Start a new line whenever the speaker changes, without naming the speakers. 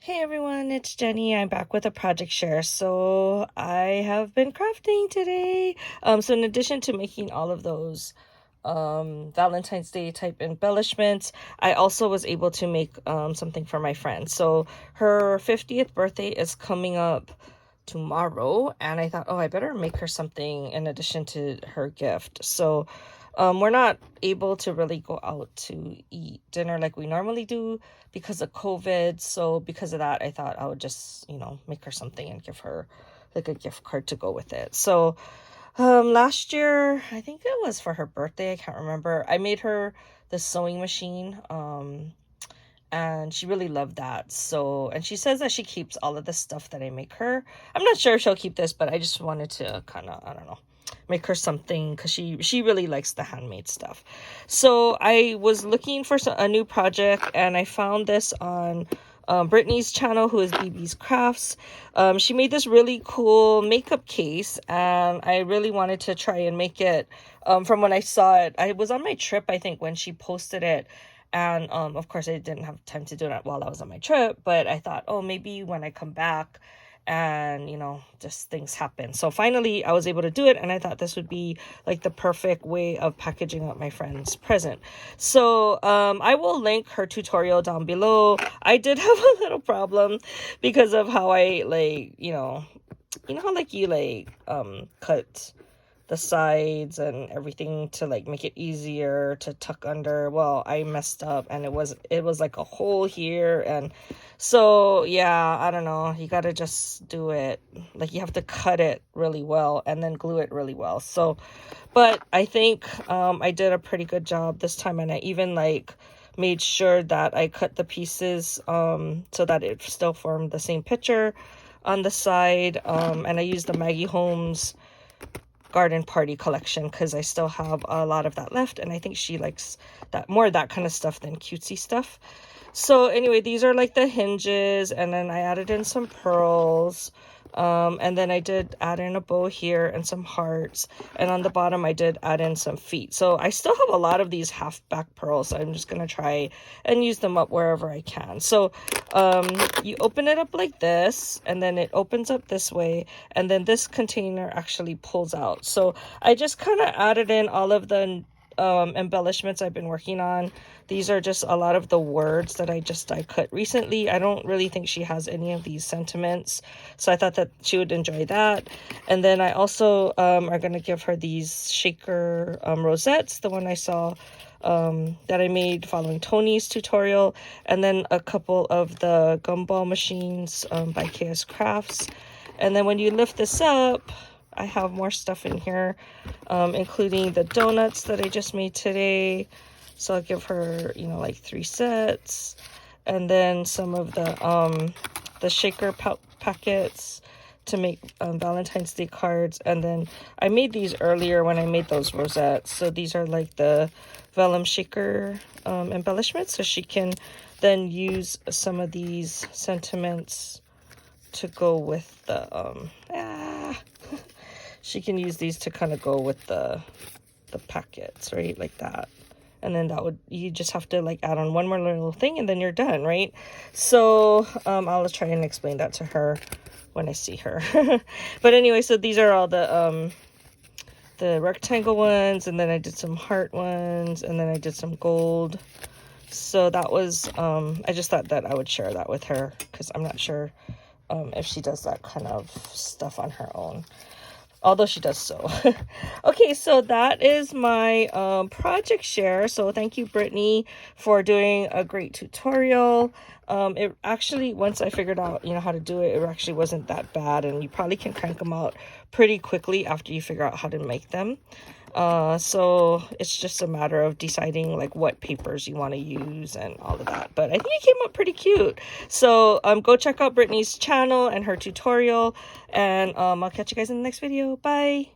Hey everyone, it's Jenny. I'm back with a project share. So I have been crafting today. So in addition to making all of those Valentine's Day type embellishments, I also was able to make something for my friend. So her 50th birthday is coming up tomorrow, and I thought, oh, I better make her something in addition to her gift. So we're not able to really go out to eat dinner like we normally do because of COVID. So because of that, I thought I would just, make her something and give her like a gift card to go with it. So last year, I think it was for her birthday, I can't remember, I made her the sewing machine. And she really loved that. So, and she says that she keeps all of the stuff that I make her. I'm not sure if she'll keep this, but I just wanted to kind of, I don't know, make her something because she really likes the handmade stuff. So I was looking for a new project, and I found this on Brittany's channel, who is BB's Crafts. She made this really cool makeup case, and I really wanted to try and make it. From when I saw it, I was on my trip, I think, when she posted it. And of course, I didn't have time to do that while I was on my trip, but I thought, oh, maybe when I come back and, just things happen. So finally, I was able to do it, and I thought this would be like the perfect way of packaging up my friend's present. So I will link her tutorial down below. I did have a little problem because of how I, like, how, like, you, like, cut the sides and everything to like make it easier to tuck under. Well, I messed up, and it was like a hole here, and so yeah, I don't know, you gotta just do it, like you have to cut it really well and then glue it really well. So but I think I did a pretty good job this time, and I even like made sure that I cut the pieces so that it still formed the same picture on the side, and I used the Maggie Holmes garden party collection because I still have a lot of that left, and I think she likes that kind of stuff than cutesy stuff. So anyway, these are like the hinges, and then I added in some pearls, and then I did add in a bow here and some hearts, and on the bottom I did add in some feet. So I still have a lot of these half back pearls, so I'm just gonna try and use them up wherever I can. So you open it up like this, and then it opens up this way, and then this container actually pulls out. So I just kind of added in all of the embellishments I've been working on. These are just a lot of the words that I cut recently. I don't really think she has any of these sentiments, so I thought that she would enjoy that. And then I also are going to give her these shaker rosettes, the one I saw that I made following Tony's tutorial, and then a couple of the gumball machines by Kraftz. And then when you lift this up, I have more stuff in here, including the donuts that I just made today. So I'll give her, like 3 sets, and then some of the shaker packets to make Valentine's Day cards. And then I made these earlier when I made those rosettes. So these are like the vellum shaker embellishments. So she can then use some of these sentiments to go with the she can use these to kind of go with the packets, right, like that. And then you just have to like add on one more little thing, and then you're done, right? So I'll try and explain that to her when I see her. But anyway, so these are all the rectangle ones, and then I did some heart ones, and then I did some gold. So that was I just thought that I would share that with her because I'm not sure if she does that kind of stuff on her own, although she does so. Okay, so that is my project share. So thank you, Brittany, for doing a great tutorial. It actually, once I figured out how to do it, it actually wasn't that bad, and you probably can crank them out pretty quickly after you figure out how to make them. So it's just a matter of deciding like what papers you want to use and all of that. But I think it came up pretty cute. So go check out Brittany's channel and her tutorial, and I'll catch you guys in the next video. Bye.